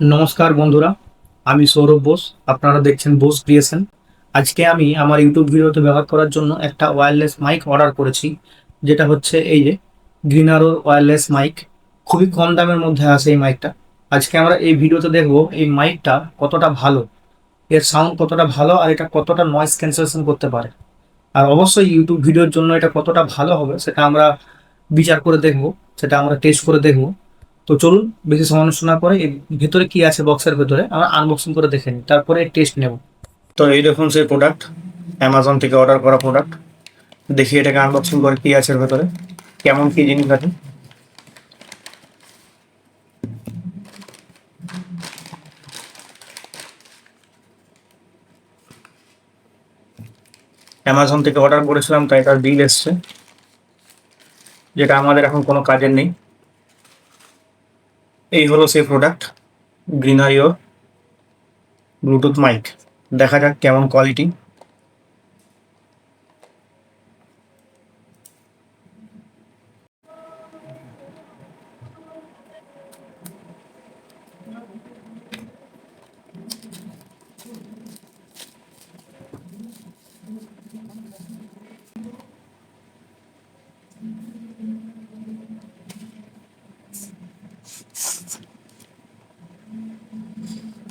নমস্কার বন্ধুরা, আমি সৌরভ বোস। আপনারা দেখছেন বোস ক্রিয়েশন। আজকে আমি আমার ইউটিউব ভিডিওতে ব্যবহার করার জন্য একটা ওয়্যারলেস মাইক অর্ডার করেছি, যেটা হচ্ছে এই যে গ্রিনারো ওয়্যারলেস মাইক। খুবই কম দামের মধ্যে আসে এই মাইকটা। আজকে আমরা এই ভিডিওতে দেখব এই মাইকটা কতটা ভালো, এর সাউন্ড কতটা ভালো, আর এটা কতটা নয়েজ ক্যান্সেলেশন করতে পারে। আর অবশ্যই ইউটিউব ভিডিওর জন্য এটা কতটা ভালো হবে সেটা আমরা বিচার করে দেখব, সেটা আমরা টেস্ট করে দেখব। তো চলুন, বেশি সময় নষ্ট না করে এর ভেতরে কি আছে বক্সের ভেতরে আমরা আনবক্সিং করে দেখে নিই, তারপরে টেস্ট নেব। তো এই দেখুন সেই প্রোডাক্ট, অ্যামাজন থেকে অর্ডার করা প্রোডাক্ট। দেখি এটাকে আনবক্সিং করে কি আছে এর ভেতরে, কেমন কি জিনিস আছে। অ্যামাজন থেকে অর্ডার করেছিলাম, তাই তার বিল এসছে, যেটা আমাদের এখন কোনো কাজের নেই। এই হলো সেই প্রোডাক্ট, গ্রিনারিও ব্লুটুথ মাইক। দেখা যাক কেমন কোয়ালিটি।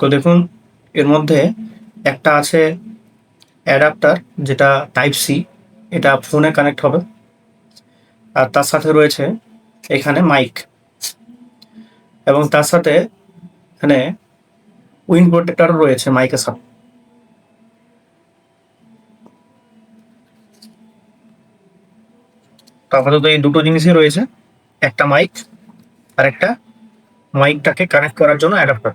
তো দেখুন, এর মধ্যে একটা আছে অ্যাডাপ্টার, যেটা টাইপ সি, এটা ফোনে কানেক্ট হবে। আর তার সাথে রয়েছে এখানে মাইক, এবং তার সাথে এখানে উইন্ড প্রোটেক্টরও রয়েছে মাইকের সাথে। তো আপাতত এই দুটো জিনিসই রয়েছে, একটা মাইক আর একটা মাইকটাকে কানেক্ট করার জন্য অ্যাডাপ্টার।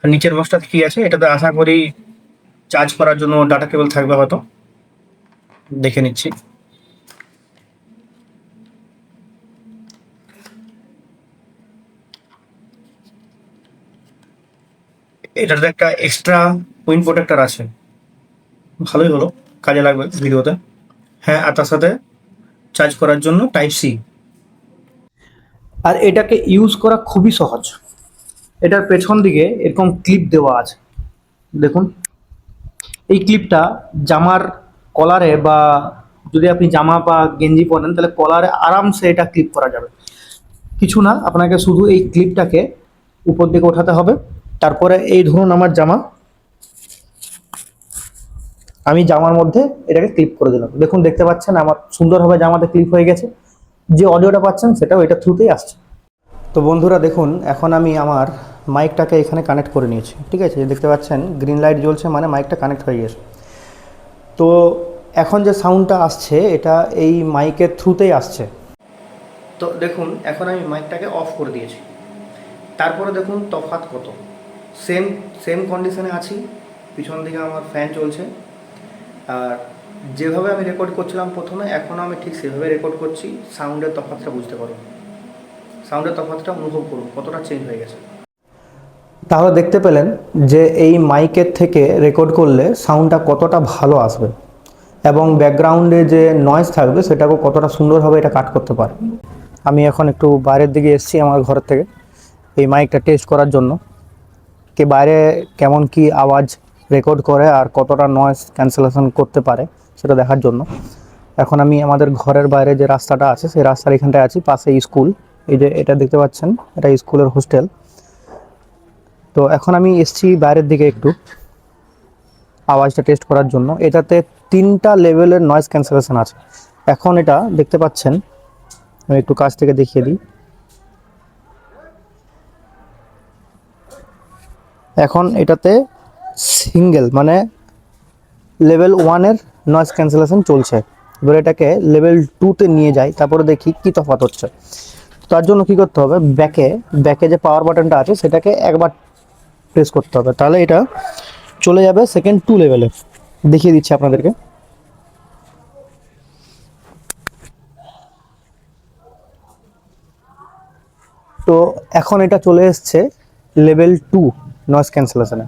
আর নিচের বক্সটা কি আছে, এটাতে আশা করি চার্জ করার জন্য ডাটা কেবল থাকবে হয়তো, দেখে নিচ্ছি। এটাতে একটা এক্সট্রা উইন্ড প্রোটেক্টর আছে, ভালোই হলো, কাজে লাগবে ভিডিওতে। হ্যাঁ, আর তার সাথে চার্জ করার জন্য টাইপ সি। আর এটাকে ইউজ করা খুবই সহজ। এটার পেছন দিকে এরকম ক্লিপ দেওয়া আছে, দেখুন। এই ক্লিপটা জামার কলারে, বা যদি আপনি জামা বা গেঞ্জি পরেন তাহলে কলারে আরামসে এটা ক্লিপ করা যাবে। কিছু না, আপনাকে শুধু এই ক্লিপটাকে উপর দিকে ওঠাতে হবে। তারপরে এই ধরুন আমার জামা, আমি জামার মধ্যে এটাকে ক্লিপ করে দিলাম। দেখুন, দেখতে পাচ্ছেন আমার সুন্দরভাবে জামাতে ক্লিপ হয়ে গেছে। যে অডিওটা পাচ্ছেন সেটাও এটা থ্রুতেই আসছে। তো বন্ধুরা দেখুন, এখন আমি আমার মাইকটাকে এখানে কানেক্ট করে নিয়েছি। ঠিক আছে, দেখতে পাচ্ছেন গ্রিন লাইট জ্বলছে, মানে মাইকটা কানেক্ট হয়ে গেছে। তো এখন যে সাউন্ডটা আসছে এটা এই মাইকের থ্রুতেই আসছে। তো দেখুন, এখন আমি মাইকটাকে অফ করে দিয়েছি। তারপরে দেখুন তফাৎ কত। সেম সেম কন্ডিশনে আছি, পিছন দিকে আমার ফ্যান চলছে। আর যেভাবে আমি রেকর্ড করছিলাম প্রথমে, এখনও আমি ঠিক সেভাবে রেকর্ড করছি। সাউন্ডের তফাৎটা বুঝতে পারবো, সাউন্ডের তফাৎটা অনুভব করুন কতটা চেঞ্জ হয়ে গেছে। তাহলে দেখতে পেলেন যে এই মাইকের থেকে রেকর্ড করলে সাউন্ডটা কতটা ভালো আসবে, এবং ব্যাকগ্রাউন্ডে যে নয়েজ থাকবে সেটাকেও কতটা সুন্দরভাবে এটা কাট করতে পারে। আমি এখন একটু বাইরের দিকে এসেছি আমার ঘরের থেকে এই মাইকটা টেস্ট করার জন্য, কি বাইরে কেমন কি আওয়াজ রেকর্ড করে আর কতটা নয়েজ ক্যান্সেলেশন করতে পারে সেটা দেখার জন্য। এখন আমি আমাদের ঘরের বাইরে যে রাস্তাটা আছে সেই রাস্তার এখানটায় আছি, পাশে স্কুল। এই যে এটা দেখতে পাচ্ছেন, এটা স্কুলের হোস্টেল। তো এখন আমি এসেছি বাইরের দিকে একটু আওয়াজটা টেস্ট করার জন্য। এটাতে 3টা লেভেলের নয়েজ ক্যান্সেলেশন আছে। এখন এটা দেখতে পাচ্ছেন, আমি একটু কাছ থেকে দেখিয়ে দিই। এখন এটাতে সিঙ্গেল মানে লেভেল 1-এর নয়েজ ক্যান্সেলেশন চলছে। এবার এটাকে লেভেল 2-তে নিয়ে যাই, তারপরে দেখি কী তফাৎ হচ্ছে। তার জন্য কি করতে হবে, ব্যাকে যে পাওয়ার বাটনটা আছে সেটাকে একবার প্রেস করতে হবে, তাহলে এটা চলে যাবে সেকেন্ড 2 লেভেলে। দেখিয়ে দিচ্ছি আপনাদেরকে। তো এখন এটা চলে এসছে লেভেল 2 নয়েজ ক্যান্সেলেশনে।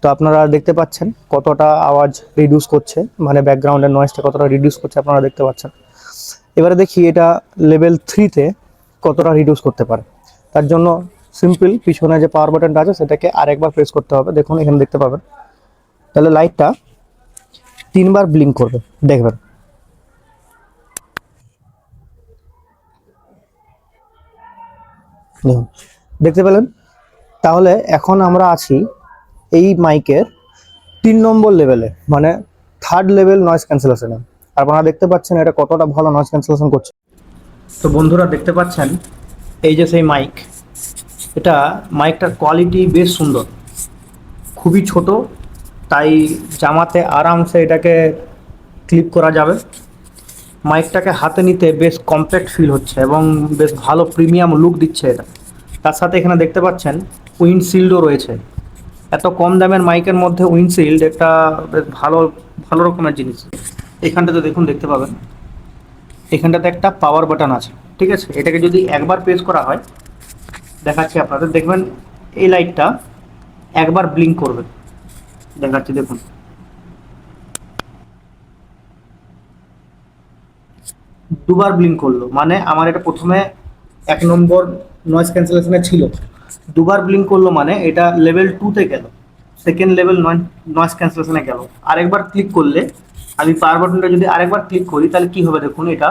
তো আপনারা দেখতে পাচ্ছেন কতটা আওয়াজ রিডিউস করছে, মানে ব্যাকগ্রাউন্ডের নয়েজটা কতটা রিডিউস করছে আপনারা দেখতে পাচ্ছেন। এবারে দেখি এটা লেভেল 3-তে কতটা রিডিউস করতে পারে। তার জন্য সিম্পল পিছনে যে পাওয়ার বাটনটা আছে সেটাকে আরেকবার প্রেস করতে হবে। দেখুন এখানে দেখতে পাবেন, তাহলে লাইটটা 3বার ব্লিঙ্ক করবে, দেখবেন। দেখুন, দেখতে পেলেন? তাহলে এখন আমরা আছি এই মাইকের 3 নম্বর লেভেলে, মানে 3rd লেভেল নয়েজ ক্যান্সেলেশনে। আপনারা দেখতে পাচ্ছেন এটা কতটা ভালো নয়েজ ক্যান্সেলেশন করছে। তো বন্ধুরা দেখতে পাচ্ছেন এই যে সেই মাইক, এটা মাইকটার কোয়ালিটি বেশ সুন্দর, খুবই ছোট, তাই জামাতে আরামসে এটাকে ক্লিপ করা যাবে। মাইকটাকে হাতে নিতে বেশ কম্প্যাক্ট ফিল হচ্ছে এবং বেশ ভালো প্রিমিয়াম লুক দিচ্ছে এটা। তার সাথে এখানে দেখতে পাচ্ছেন উইন্ডশিল্ডও রয়েছে। এত কম দামের মাইকের মধ্যে উইন্ডশিল্ড একটা বেশ ভালো ভালো রকমের জিনিস। এখানটাতে দেখুন, দেখতে পাবেন এখানটাতে একটা পাওয়ার বাটন আছে, ঠিক আছে। এটাকে যদি একবার প্রেস করা হয়, দেখাচ্ছি আপনাদের, দেখবেন এই লাইটটা একবার ব্লিঙ্ক করবে, দেখাচ্ছি দেখুন। দুবার ব্লিঙ্ক করলো, মানে আমার এটা প্রথমে 1 নম্বর নয়েজ ক্যান্সেলেশনে ছিল, দুবার ব্লিঙ্ক করলো মানে এটা লেভেল 2-তে গেল, সেকেন্ড লেভেল নয়েজ ক্যান্সেলেশনে গেল। আরেকবার ক্লিক করলে, আমি পাওয়ার বাটনটা যদি আরেকবার ক্লিক করি তাহলে কি হবে দেখুন, এটা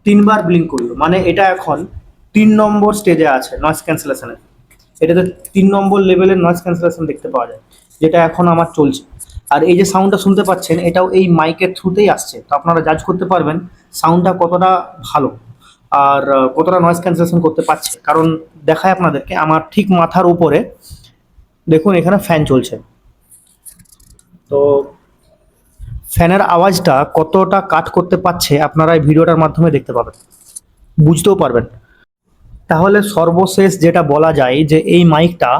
3বার ব্লিঙ্ক করলো, মানে এটা এখন 3 নম্বর স্টেজে আছে নয়েজ ক্যান্সেলেশনের। এটাতে 3 নম্বর লেভেলের নয়েজ ক্যান্সেলেশন দেখতে পাওয়া যায়, যেটা এখন আমার চলছে। আর এই যে সাউন্ডটা শুনতে পাচ্ছেন, এটাও এই মাইকের থ্রুতেই আসছে। তো আপনারা জাজ করতে পারবেন সাউন্ডটা কতটা ভালো আর কতটা নয়েজ ক্যান্সেলেশন করতে পারছে। কারণ দেখায় আপনাদেরকে, আমার ঠিক মাথার উপরে দেখুন এখানে ফ্যান চলছে, তো ফ্যানের আওয়াজটা কতটা কাট করতে পারছে আপনারা এই ভিডিওটার মাধ্যমে দেখতে পাবেন, বুঝতেও পারবেন। তাহলে সর্বশেষ যেটা বলা যায় যে এই মাইকটা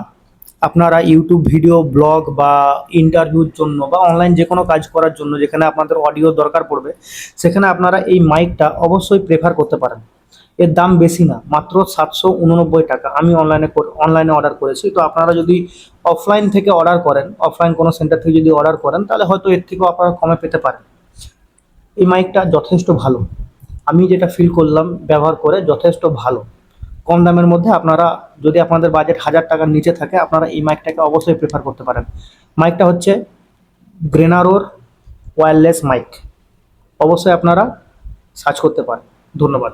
আপনারা ইউটিউব ভিডিও, ব্লগ বা ইন্টারভিউর জন্য বা অনলাইন যে কোনো কাজ করার জন্য যেখানে আপনাদের অডিও দরকার পড়বে, সেখানে আপনারা এই মাইকটা অবশ্যই প্রেফার করতে পারেন। এর দাম বেশি না, মাত্র 789 টাকা। আমি অনলাইনে অর্ডার করেছি। তো আপনারা যদি অফলাইন থেকে অর্ডার করেন, অফলাইন কোনো সেন্টার থেকে যদি অর্ডার করেন, তাহলে হয়তো এর থেকেও আপনারা কমে পেতে পারেন। এই মাইকটা যথেষ্ট ভালো, আমি যেটা ফিল করলাম ব্যবহার করে, যথেষ্ট ভালো। কম দামের মধ্যে আপনারা, যদি আপনাদের বাজেট 1000 টাকার নিচে থাকে, আপনারা এই মাইকটাকে অবশ্যই প্রেফার করতে পারেন। মাইকটা হচ্ছে গ্রেনারোর ওয়্যারলেস মাইক, অবশ্যই আপনারা সার্চ করতে পারেন। ধন্যবাদ।